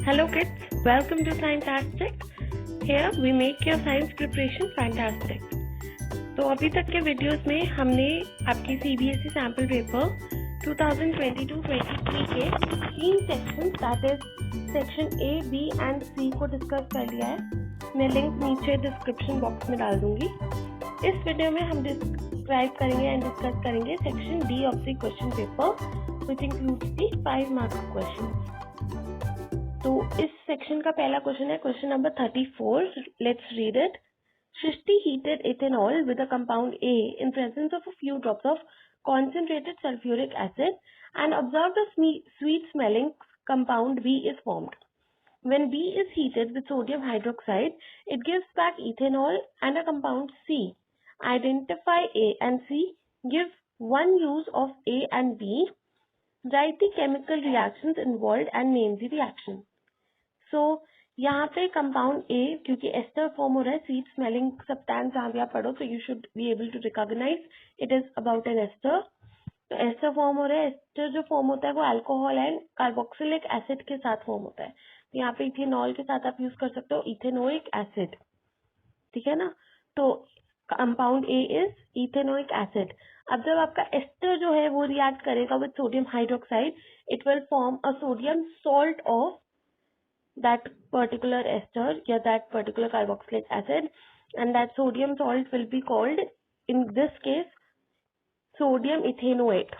Hello kids, welcome to Scientastic. Here we make your science preparation fantastic. तो अभी तक के वीडियोस में हमने आपकी CBSE सैम्पल पेपर 2022-23 के 3 section that is section A, B and C को डिस्कस कर लिया है. मैं लिंक नीचे डिस्क्रिप्शन बॉक्स में डाल दूंगी. इस वीडियो में हम डिस्क्राइब करेंगे एंड डिस्कस करेंगे section D of the question paper which includes the 5 marks question. तो इस सेक्शन का पहला क्वेश्चन है question number 34. Let's read it. Shrishti heated ethanol with a compound A in presence of a few drops of concentrated sulfuric acid and observed a sweet-smelling compound B is formed. When B is heated with sodium hydroxide, it gives back ethanol and a compound C. Identify A and C. Give one use of A and B. Write the chemical reactions involved and name the reaction. So, यहाँ पे compound A क्योंकि ester form हो रहा है, sweet smelling substance जहाँ भी आप पढ़ो तो you should be able to recognise it is about an ester. तो एस्टर फॉर्म हो रहा है. एस्टर जो फॉर्म होता है वो अल्कोहल एंड कार्बोक्सिलिक एसिड के साथ फॉर्म होता है. तो यहाँ पे इथेनॉल के साथ आप यूज कर सकते हो इथेनोइक एसिड. ठीक है ना. तो compound A is ethanoic acid. अब जब आपका एस्टर जो है वो रिएक्ट करेगा with sodium hydroxide, it will form a sodium salt of that particular ester या that particular carboxylic acid, and that sodium salt will be called in this case sodium ethanoate.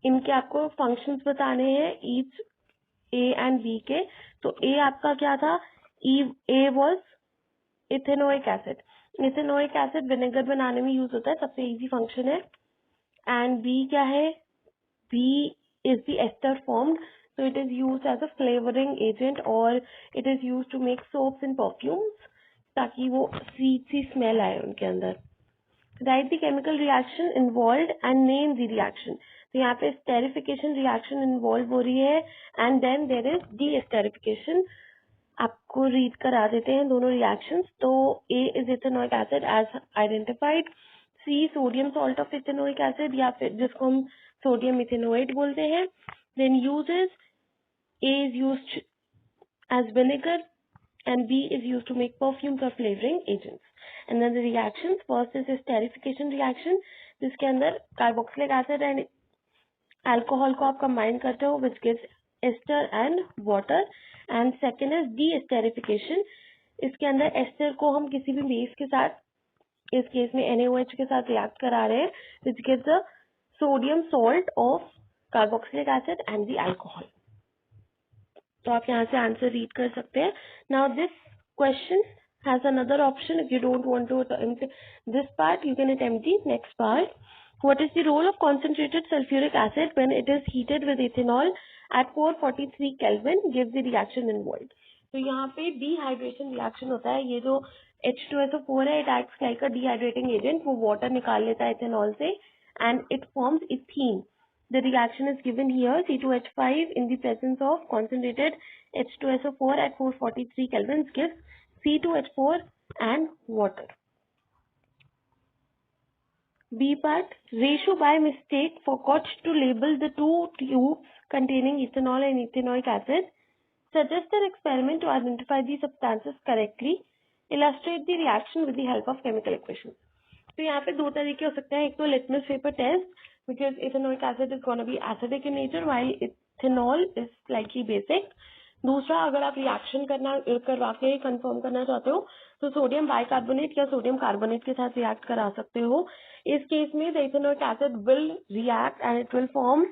इनके आपको functions बताने हैं each A and B के. तो A आपका क्या था? A was ethanoic acid. ethanoic acid vinegar बनाने में यूज होता है, सबसे इजी फंक्शन है. एंड B क्या है? B is the ester formed. So it is used as a flavoring agent or it is used to make soaps and perfumes ताकि वो sweet सी smell आए उनके अंदर. Write the chemical reaction involved and name the reaction. तो यहाँ पे esterification reaction involve हो रही है and then there is de-esterification. आपको read करा देते हैं दोनों reactions. तो A is ethanoic acid as identified. C sodium salt of ethanoic acid या फिर जिसको हम sodium ethanoate बोलते हैं. Then uses A is used as vinegar and B is used to make perfumes or flavoring agents. And then the reactions, first is esterification reaction, जिसके अंदर carboxylic acid and alcohol को आप combine करते हो which gives ester and water. And second is de-esterification. इसके अंदर ester को हम किसी भी base के साथ, इस केस में NaOH के साथ react करा रहे हैं which gives a sodium salt of carboxylic acid and the alcohol. तो आप यहाँ से आंसर रीड कर सकते हैं. Now this question has another option. If you don't want to attempt this part you can attempt the next part. What is the role of concentrated sulphuric acid when it is heated with ethanol at 443 kelvin? Give the reaction involved. तो यहाँ पे dehydration reaction होता है. ये जो H2SO4 है, it acts like a dehydrating agent. वो water निकाल लेता है इथेनॉल से and it forms ethene. The reaction is given here. C2H5 in the presence of concentrated H2SO4 at 443 kelvin gives C2H4 and water. B part. Ratio by mistake forgot to label the two tubes containing ethanol and ethanoic acid. Suggest an experiment to identify the substances correctly. Illustrate the reaction with the help of chemical equations. तो यहाँ पे दो तरीके हो सकते हैं. एक तो litmus paper test because ethanoic acid is going to be acidic in nature while ethanol is slightly basic. दूसरा, अगर आप रिएक्शन करवा के कंफर्म करना चाहते हो तो सोडियम बाइकार्बोनेट या सोडियम कार्बोनेट के साथ रिएक्ट करा सकते हो. इस केस में the ethanoic acid will react and it will form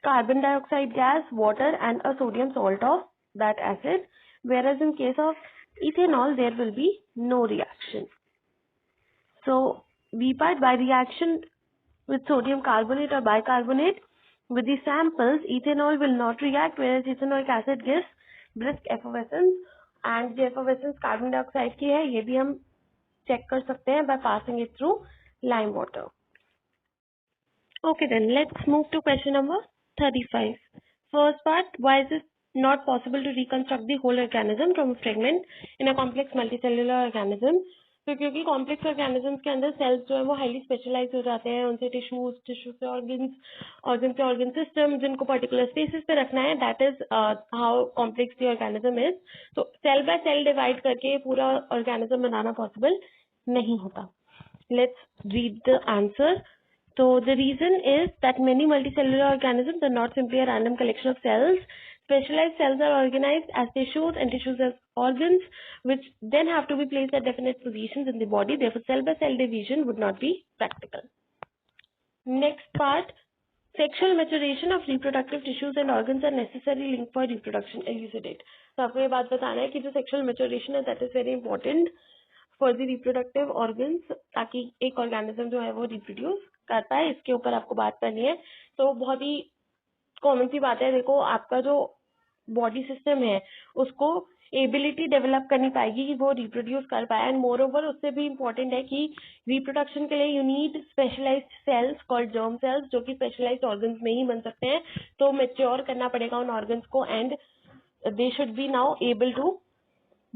carbon dioxide gas, water and a sodium salt of that acid, whereas in case of ethanol there will be no reaction. So B part, by reaction with sodium carbonate or bicarbonate with the samples, ethanol will not react, whereas ethanoic acid gives brisk effervescence. And जो effervescence carbon dioxide की है ये भी हम check कर सकते हैं by passing it through lime water. Okay, then let's move to question number 35. First part, why is it not possible to reconstruct the whole organism from a fragment in a complex multicellular organism? तो क्योंकि complex organisms के अंदर sales जो है वो highly specialise हो जाते हैं, उनसे टिश्यूज, टिश्यू से ऑर्गन्स, ऑर्गन से ऑर्गन सिस्टम, जिनको पर्टिकुलर स्पेसिस पे रखना है, that is how complex the organism is. तो सेल बाय सेल डिवाइड करके पूरा ऑर्गेनिज्म बनाना पॉसिबल नहीं होता. Let's read the answer. So the reason is that many multicellular organisms are not simply a random collection of cells. Specialized cells are organized as tissues and tissues as organs, which then have to be placed at definite positions in the body. Therefore, cell-by-cell division would not be practical. Next part, sexual maturation of reproductive tissues and organs are necessary link for reproduction. Elucidate. तो आपको ये बात बताना है कि जो sexual maturation है, that is very important for the reproductive organs, ताकि एक ऑर्गेनिज्म जो है वो रिप्रोड्यूस कर पाए. इसके ऊपर आपको बात करनी है. तो बहुत ही कॉमन सी बात है. देखो, आपका जो बॉडी सिस्टम है उसको एबिलिटी डेवलप करनी पाएगी कि वो रिप्रोड्यूस कर पाए. एंड मोर ओवर उससे भी इम्पोर्टेंट है कि रिप्रोडक्शन के लिए you need specialised cells called germ cells, जो कि स्पेशलाइज्ड ऑर्गन्स में ही बन सकते हैं. तो मेच्योर करना पड़ेगा उन ऑर्गन्स को, and they should be now able to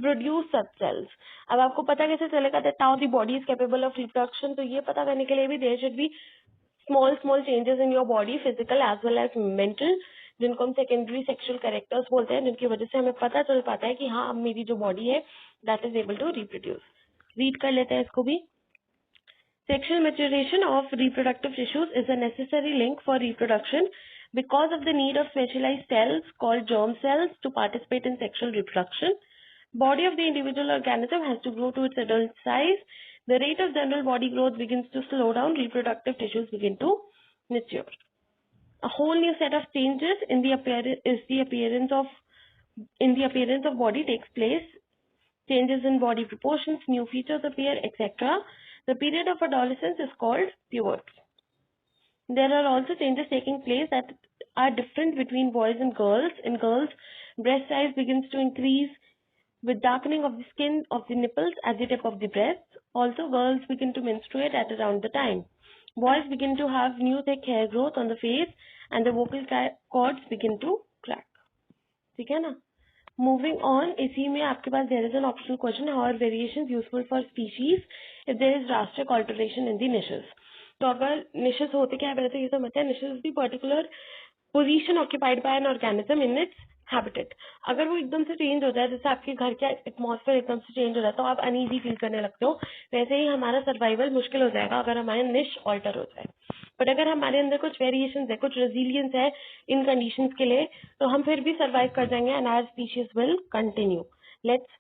produce such cells. अब आपको पता कैसे चलेगा that how the body is capable of reproduction? तो ये पता करने के लिए भी there should be small changes in your body, physical as well as mental, जिनको हम सेकेंडरी सेक्सुअल कैरेक्टर्स बोलते हैं, जिनकी वजह से हमें पता चल पाता है कि हाँ, अब मेरी जो बॉडी है that is able to reproduce. Read कर लेते हैं इसको भी. Sexual maturation of reproductive tissues is a necessary link for reproduction because of the need of specialized cells called germ cells to participate in sexual reproduction. Body of the individual organism has to grow to its adult size. The rate of general body growth begins to slow down. Reproductive tissues begin to mature. A whole new set of changes in the appearance of body takes place. Changes in body proportions, new features appear, etc. The period of adolescence is called puberty. There are also changes taking place that are different between boys and girls. In girls, breast size begins to increase with darkening of the skin of the nipples at the tip of the breasts. Also, girls begin to menstruate at around the time. Boys begin to have new thick hair growth on the face and the vocal cords begin to crack. ठीक है ना? Moving on, इसी में आपके पास there is an optional question, how are variations useful for species if there is drastic alteration in the niches? तो अगर niches होते क्या है, पहले तो ये समझते हैं. niches is the particular position occupied by an organism in its habitat. अगर वो एकदम से चेंज हो जाए, जैसे आपके घर का एटमॉस्फेयर एकदम से चेंज हो जाए तो आप अनईजी फील करने लगते हो, वैसे ही हमारा सर्वाइवल मुश्किल हो जाएगा अगर हमारे निश ऑल्टर हो जाए. बट अगर हमारे अंदर कुछ वेरिएशन है, कुछ रेजिलियंस है इन कंडीशंस के लिए, तो हम फिर भी सर्वाइव कर जाएंगे and our species will continue. Let's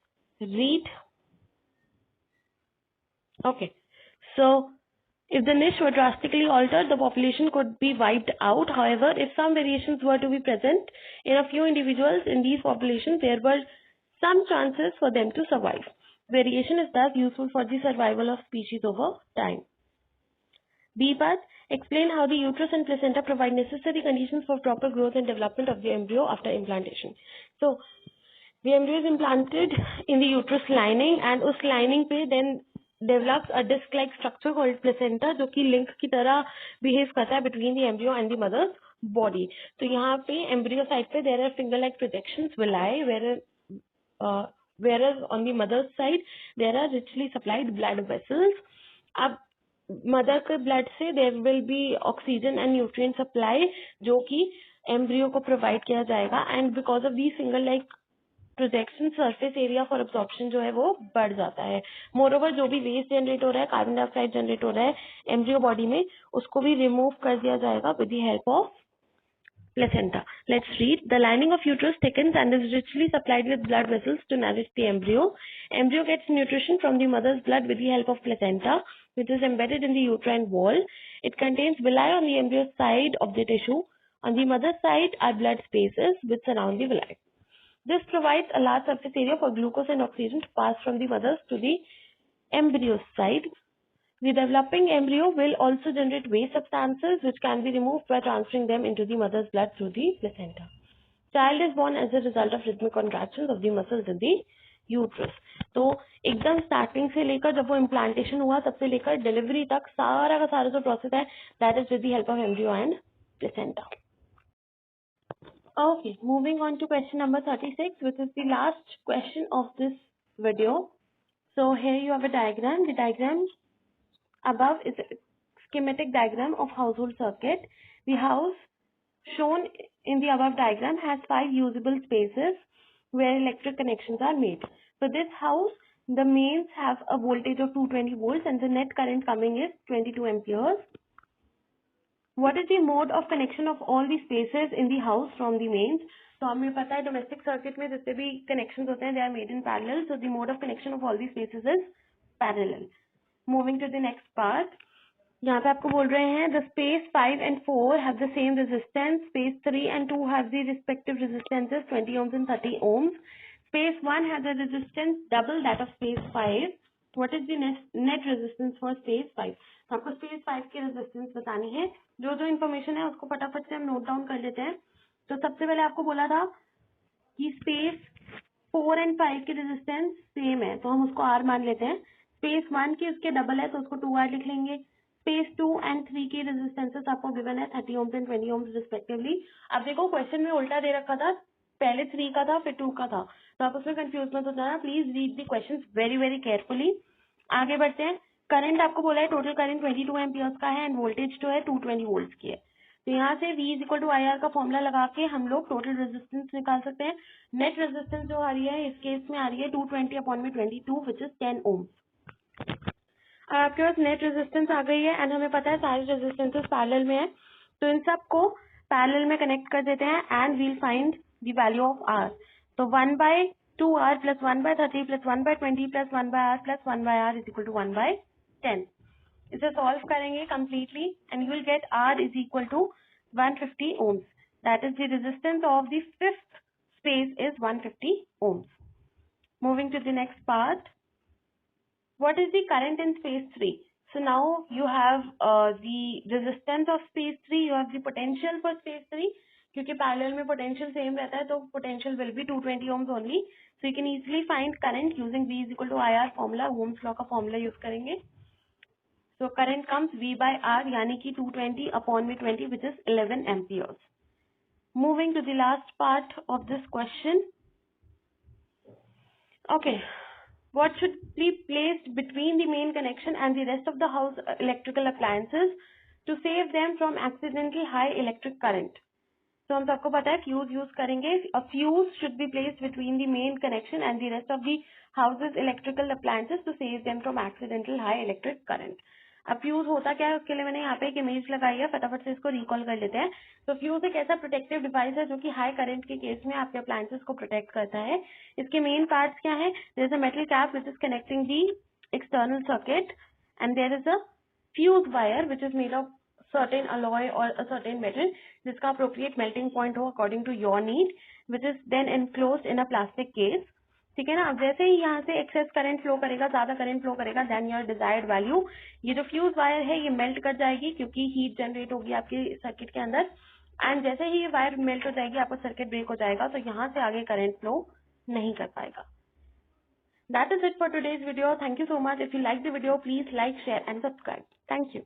read. Okay, so if the niche were drastically altered, the population could be wiped out. However, if some variations were to be present in a few individuals in these populations, there were some chances for them to survive. Variation is thus useful for the survival of species over time. B part, explain how the uterus and placenta provide necessary conditions for proper growth and development of the embryo after implantation. So, the embryo is implanted in the uterus lining and उस lining पे then develops a disc-like structure called placenta, जो कि link की तरह behave करता है between the embryo and the mother's body. तो यहाँ पे embryo side पे there are finger-like projections villi, whereas on the mother's side there are richly supplied blood vessels. अब मदर के ब्लड से there will be oxygen and nutrient supply जो कि embryo को प्रोवाइड किया जाएगा. And because of the finger like projection, surface area for absorption जो है वो बढ़ जाता है. मोरओवर जो भी वेस्ट जनरेट हो रहा है, कार्बन डाइऑक्साइड जनरेट हो रहा है एम्ब्रियो बॉडी में, उसको भी रिमूव कर दिया जाएगा with the help of placenta. Let's read. The lining of uterus thickens and is richly supplied with blood vessels to nourish the embryo. Embryo gets nutrition from the mother's blood with the help of placenta, which is embedded in the uterine wall. It contains villi on the embryo side of the tissue. On the mother's side are blood spaces which surround the villi. This provides a large surface area for glucose and oxygen to pass from the mother's to the embryo's side. The developing embryo will also generate waste substances which can be removed by transferring them into the mother's blood through the placenta. Child is born as a result of rhythmic contractions of the muscles in the uterus. तो एकदम starting से लेकर जब वो implantation हुआ तब से लेकर डिलीवरी तक सारा का सारा जो प्रोसेस है that is with the help of embryo and placenta. Okay, moving on to question number 36, which is the last question of this video. So here you have a diagram. The diagram above is a schematic diagram of household circuit. The house shown in the above diagram has 5 usable spaces where electric connections are made. For this house, the mains have a voltage of 220 volts and the net current coming is 22 amperes. What is the mode of connection of all the spaces in the house from the mains? तो हमें पता है domestic circuit में जितने भी connections होते हैं they are made in parallel, so the mode of connection of all the spaces is parallel. Moving to the next part. यहाँ पे आपको बोल रहे हैं the space 5 and 4 have the same resistance, space 3 and 2 have the respective resistances 20 ohms and 30 ohms. Space 1 has a resistance double that of space 5. What is the net resistance for space 5? तो आपको space 5 की resistance बतानी है. जो जो information है उसको फटाफट से हम नोट डाउन कर लेते हैं. तो सबसे पहले आपको बोला था कि स्पेस 4 and 5 की रेजिस्टेंस सेम है, तो हम उसको R मान लेते हैं. स्पेस 1 की उसके डबल है तो उसको 2R लिख लेंगे. स्पेस 2 and 3 की रेजिस्टेंसेस आपको गिवन है 30 ohms and 20 ohms रिस्पेक्टिवली. अब देखो क्वेश्चन में उल्टा दे रखा था, पहले 3 का था फिर 2 का था, तो आप उसमें कंफ्यूज मत हो जाना. Please read the questions very very carefully. आगे बढ़ते हैं. करंट आपको बोला है टोटल करंट 22 एम्पियर्स का है एंड वोल्टेज जो है 220 वोल्ट्स की है. तो यहाँ से V is equal to IR का फॉर्मूला लगा के हम लोग टोटल रेजिस्टेंस निकाल सकते हैं. नेट रेजिस्टेंस जो आ रही है इस केस में आ रही है 220/22 विच इज 10 ohms. अब आपके पास नेट रेजिस्टेंस आ गई है एंड हमें पता है सारे रेजिस्टेंसेस पैरेलल में है, तो इन सब को पैरेलल में कनेक्ट कर देते हैं and we'll find the value of R. तो 1/2R plus 1/30 plus 1/20 plus 1/R plus 1/R is equal to 1/10. इसे सॉल्व करेंगे completely and you will get R is equal to 150 ohms. That is the resistance of the fifth space is 150 ohms. Moving to the next part. What is the current in space 3? So now you have the resistance of space 3, you have the potential for space 3. क्योंकि parallel में potential same रहता है तो potential will be 220 ohms only. So you can easily find current using V is equal to IR formula. Ohm's law का formula use करेंगे. So current comes V by R यानी कि 220/20 which is 11 amperes. Moving to the last part of this question. Okay. What should be placed between the main connection and the rest of the house electrical appliances to save them from accidentally high electric current? So हम सबको पता है fuse use करेंगे. A fuse should be placed between the main connection and the rest of the house's electrical appliances to save them from accidental high electric current. अब fuse होता क्या है उसके लिए मैंने यहाँ पे एक इमेज लगाई है, फटाफट से इसको रिकॉल कर लेते हैं. तो फ्यूज एक ऐसा प्रोटेक्टिव डिवाइस है जो कि हाई करंट के केस में आपके अप्लायंसेस को प्रोटेक्ट करता है. इसके मेन पार्ट्स क्या है? There is a metal cap which is connecting the external circuit and there is a fuse wire which is made of certain alloy or a certain metal जिसका appropriate melting point हो according to your need, which is then enclosed in a plastic case. ठीक है ना. अब जैसे ही यहाँ से access current flow करेगा, ज्यादा करंट फ्लो करेगा, देन योर डिजायर्ड वैल्यू, ये जो फ्यूज वायर है ये मेल्ट कर जाएगी क्योंकि हीट जनरेट होगी आपके सर्किट के अंदर. एंड जैसे ही ये वायर मेल्ट हो जाएगी आपका सर्किट ब्रेक हो जाएगा, तो यहाँ से आगे करंट फ्लो नहीं कर पाएगा. That is it for today's video. Thank you so much. If you like the video, please like, share and subscribe. Thank you.